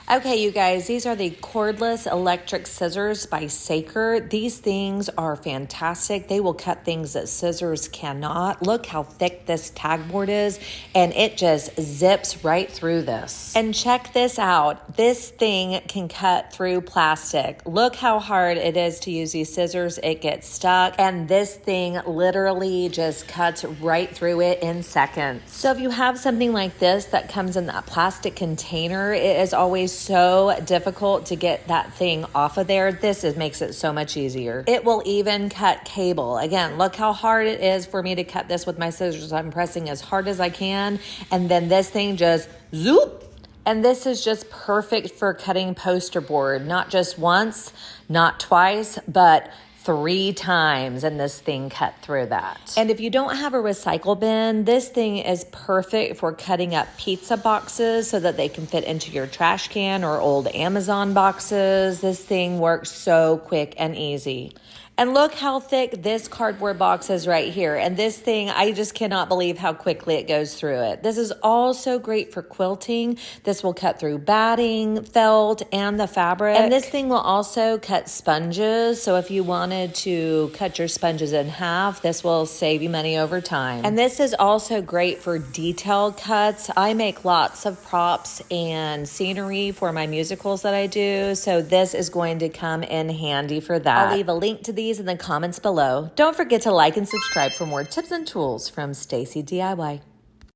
Okay, you guys, these are the cordless electric scissors by Saker. These things are fantastic. They will cut things that scissors cannot. Look how thick this tag board is, and it just zips right through this. And check this out. This thing can cut through plastic. Look how hard it is to use these scissors. It gets stuck, and this thing literally just cuts right through it in seconds. So if you have something like this that comes in that plastic container, it is always so difficult to get that thing off of there. This makes it so much easier. It will even cut cable. Again, look how hard it is for me to cut this with my scissors. I'm pressing as hard as I can, and then this thing just zoop. And this is just perfect for cutting poster board, not just once, not twice, but 3 times, and this thing cut through that. And if you don't have a recycle bin, this thing is perfect for cutting up pizza boxes so that they can fit into your trash can or old Amazon boxes. This thing works so quick and easy. And look how thick this cardboard box is right here. And this thing, I just cannot believe how quickly it goes through it. This is also great for quilting. This will cut through batting, felt, and the fabric. And this thing will also cut sponges. So if you wanted to cut your sponges in half, this will save you money over time. And this is also great for detail cuts. I make lots of props and scenery for my musicals that I do. So this is going to come in handy for that. I'll leave a link to these in the comments below. Don't forget to like and subscribe for more tips and tools from Stacy DIY.